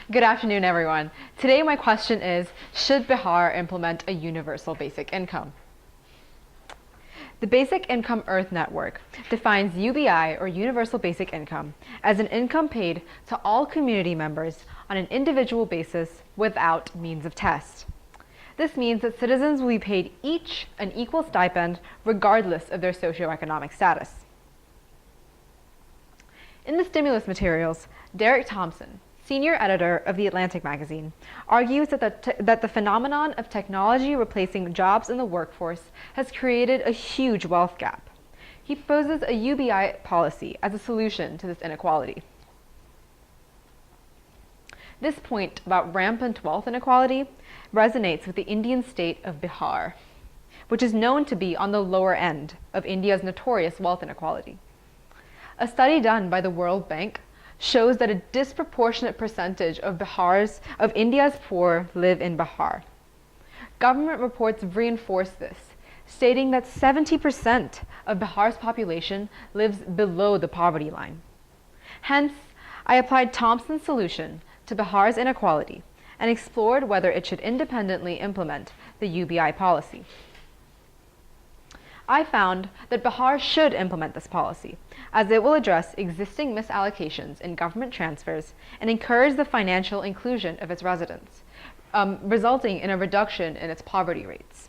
Good afternoon, everyone. Today my question is, should Bihar implement a universal basic income? The Basic Income Earth Network defines UBI, or Universal Basic Income, as an income paid to all community members on an individual basis without means of test. This means that citizens will be paid each an equal stipend regardless of their socioeconomic status. In the stimulus materials, Derek Thompson, senior editor of The Atlantic magazine, argues that the phenomenon of technology replacing jobs in the workforce has created a huge wealth gap. He proposes a UBI policy as a solution to this inequality. This point about rampant wealth inequality resonates with the Indian state of Bihar, which is known to be on the lower end of India's notorious wealth inequality. A study done by the World Bank shows that a disproportionate percentage of India's poor live in Bihar. Government reports reinforce this, stating that 70% of Bihar's population lives below the poverty line. Hence, I applied Thompson's solution to Bihar's inequality and explored whether it should independently implement the UBI policy. I found that Bihar should implement this policy, as it will address existing misallocations in government transfers and encourage the financial inclusion of its residents, resulting in a reduction in its poverty rates.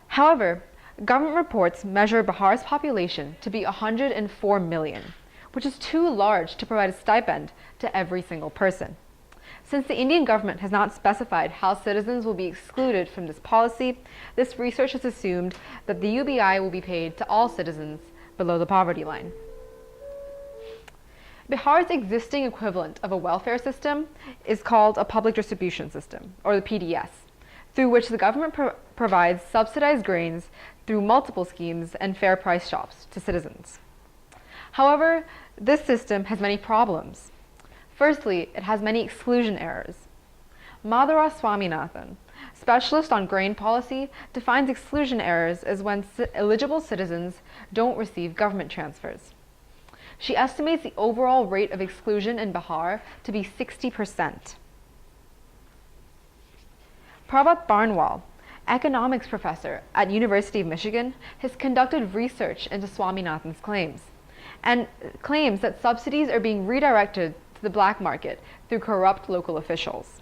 However, government reports measure Bihar's population to be 104 million, which is too large to provide a stipend to every single person. Since the Indian government has not specified how citizens will be excluded from this policy, this research has assumed that the UBI will be paid to all citizens below the poverty line. Bihar's existing equivalent of a welfare system is called a public distribution system, or the PDS, through which the government provides subsidized grains through multiple schemes and fair price shops to citizens. However, this system has many problems. Firstly, it has many exclusion errors. Madhura Swaminathan, specialist on grain policy, defines exclusion errors as when eligible citizens don't receive government transfers. She estimates the overall rate of exclusion in Bihar to be 60%. Prabhat Barnwal, economics professor at University of Michigan, has conducted research into Swaminathan's claims and claims that subsidies are being redirected to the black market through corrupt local officials.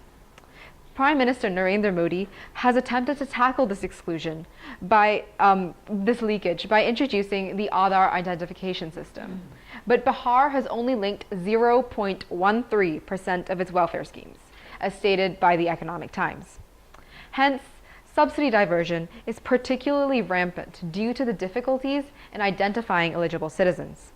Prime Minister Narendra Modi has attempted to tackle this exclusion this leakage by introducing the Aadhaar identification system. But Bihar has only linked 0.13% of its welfare schemes, as stated by the Economic Times. Hence, subsidy diversion is particularly rampant due to the difficulties in identifying eligible citizens.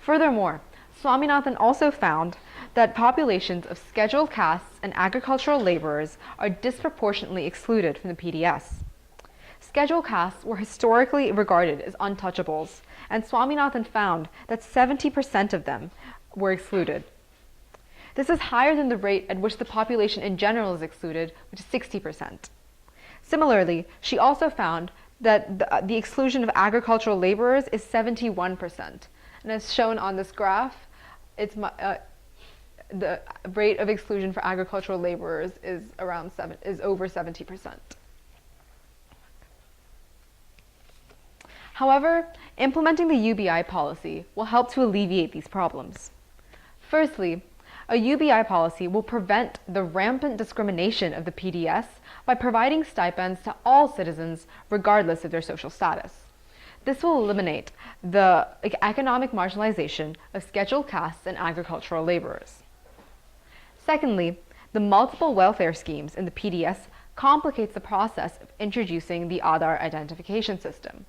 Furthermore, Swaminathan also found that populations of scheduled castes and agricultural laborers are disproportionately excluded from the PDS. Scheduled castes were historically regarded as untouchables, and Swaminathan found that 70% of them were excluded. This is higher than the rate at which the population in general is excluded, which is 60%. Similarly, she also found that the exclusion of agricultural laborers is 71%. And as shown on this graph, the rate of exclusion for agricultural laborers is over 70%. However, implementing the UBI policy will help to alleviate these problems. Firstly, a UBI policy will prevent the rampant discrimination of the PDS by providing stipends to all citizens regardless of their social status. This will eliminate the economic marginalization of scheduled castes and agricultural laborers. Secondly, the multiple welfare schemes in the PDS complicates the process of introducing the Aadhaar identification system.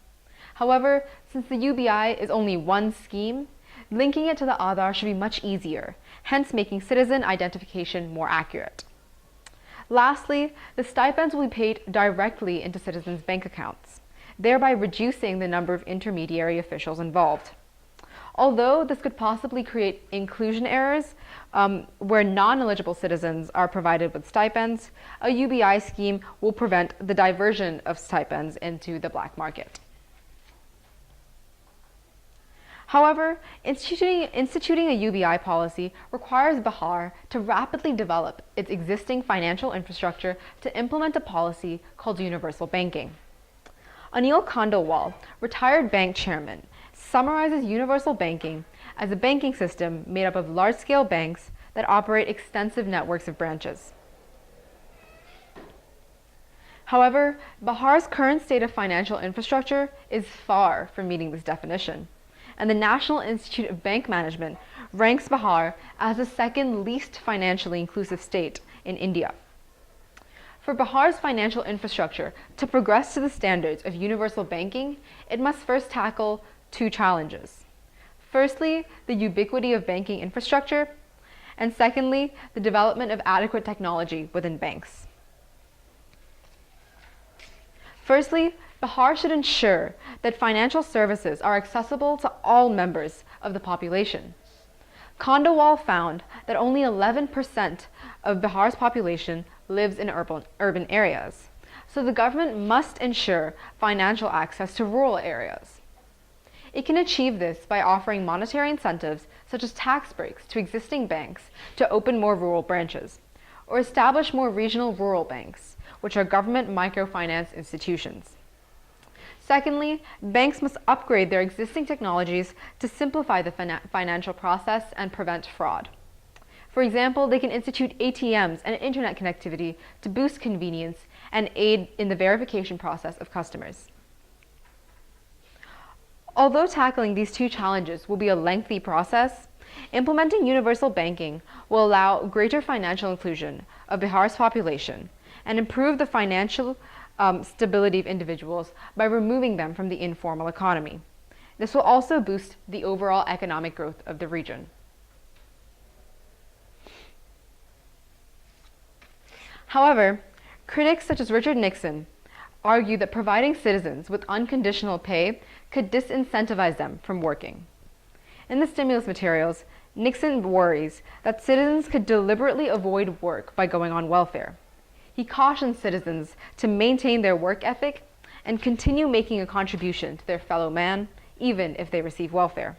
However, since the UBI is only one scheme, linking it to the Aadhaar should be much easier, hence making citizen identification more accurate. Lastly, the stipends will be paid directly into citizens' bank accounts, thereby reducing the number of intermediary officials involved. Although this could possibly create inclusion errors where non-eligible citizens are provided with stipends, a UBI scheme will prevent the diversion of stipends into the black market. However, instituting a UBI policy requires Bihar to rapidly develop its existing financial infrastructure to implement a policy called universal banking. Anil Khandelwal, retired bank chairman, summarizes universal banking as a banking system made up of large-scale banks that operate extensive networks of branches. However, Bihar's current state of financial infrastructure is far from meeting this definition, and the National Institute of Bank Management ranks Bihar as the second least financially inclusive state in India. For Bihar's financial infrastructure to progress to the standards of universal banking, it must first tackle two challenges. Firstly, the ubiquity of banking infrastructure, and secondly, the development of adequate technology within banks. Firstly, Bihar should ensure that financial services are accessible to all members of the population. Khandelwal found that only 11% of Bihar's population lives in urban areas, so the government must ensure financial access to rural areas. It can achieve this by offering monetary incentives such as tax breaks to existing banks to open more rural branches, or establish more regional rural banks, which are government microfinance institutions. Secondly, banks must upgrade their existing technologies to simplify the financial process and prevent fraud. For example, they can institute ATMs and internet connectivity to boost convenience and aid in the verification process of customers. Although tackling these two challenges will be a lengthy process, implementing universal banking will allow greater financial inclusion of Bihar's population and improve the financial stability of individuals by removing them from the informal economy. This will also boost the overall economic growth of the region. However, critics such as Richard Nixon argue that providing citizens with unconditional pay could disincentivize them from working. In the stimulus materials, Nixon worries that citizens could deliberately avoid work by going on welfare. He cautions citizens to maintain their work ethic and continue making a contribution to their fellow man, even if they receive welfare.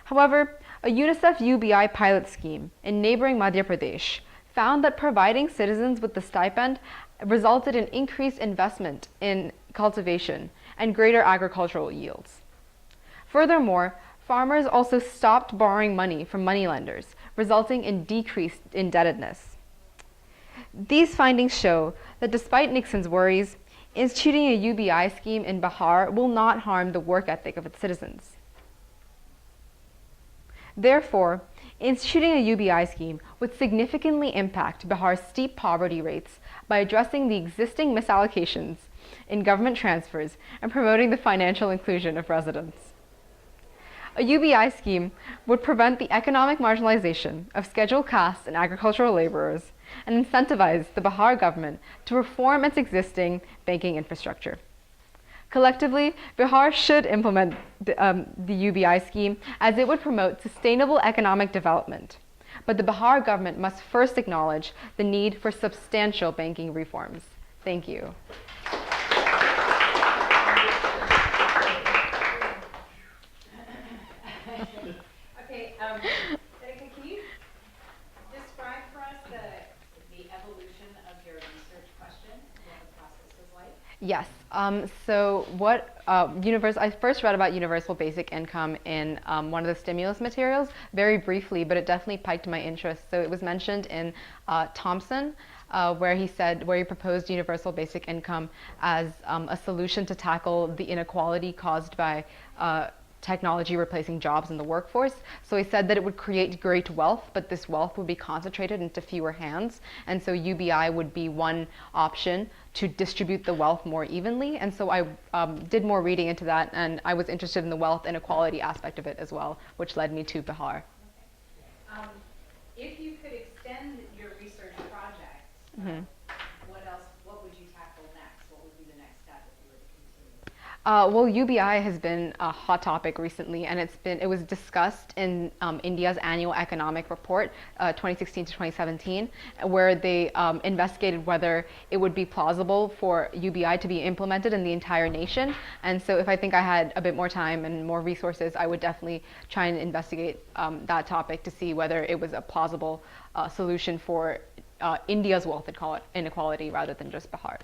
However, a UNICEF UBI pilot scheme in neighboring Madhya Pradesh found that providing citizens with the stipend resulted in increased investment in cultivation and greater agricultural yields. Furthermore, farmers also stopped borrowing money from moneylenders, resulting in decreased indebtedness. These findings show that despite Nixon's worries, instituting a UBI scheme in Bihar will not harm the work ethic of its citizens. Therefore, instituting a UBI scheme would significantly impact Bihar's steep poverty rates by addressing the existing misallocations in government transfers and promoting the financial inclusion of residents. A UBI scheme would prevent the economic marginalization of scheduled castes and agricultural laborers and incentivize the Bihar government to reform its existing banking infrastructure. Collectively, Bihar should implement the UBI scheme as it would promote sustainable economic development. But the Bihar government must first acknowledge the need for substantial banking reforms. Thank you. Okay, Vedika, can you describe for us the evolution of your research question, what the process was like? Yes. So what I first read about universal basic income in one of the stimulus materials, very briefly, but it definitely piqued my interest. So it was mentioned in Thompson, where he proposed universal basic income as a solution to tackle the inequality caused by technology replacing jobs in the workforce. So he said that it would create great wealth, but this wealth would be concentrated into fewer hands. And so UBI would be one option to distribute the wealth more evenly. And so I did more reading into that, and I was interested in the wealth inequality aspect of it as well, which led me to Bihar. Okay. If you could extend your research project, what would you tackle next? What would be the next step if you were to continue? Well, UBI has been a hot topic recently, and it was discussed in India's annual economic report, 2016 to 2017, where they investigated whether it would be plausible for UBI to be implemented in the entire nation. And so, if I think I had a bit more time and more resources, I would definitely try and investigate that topic to see whether it was a plausible solution for India's wealth inequality rather than just Bihar's.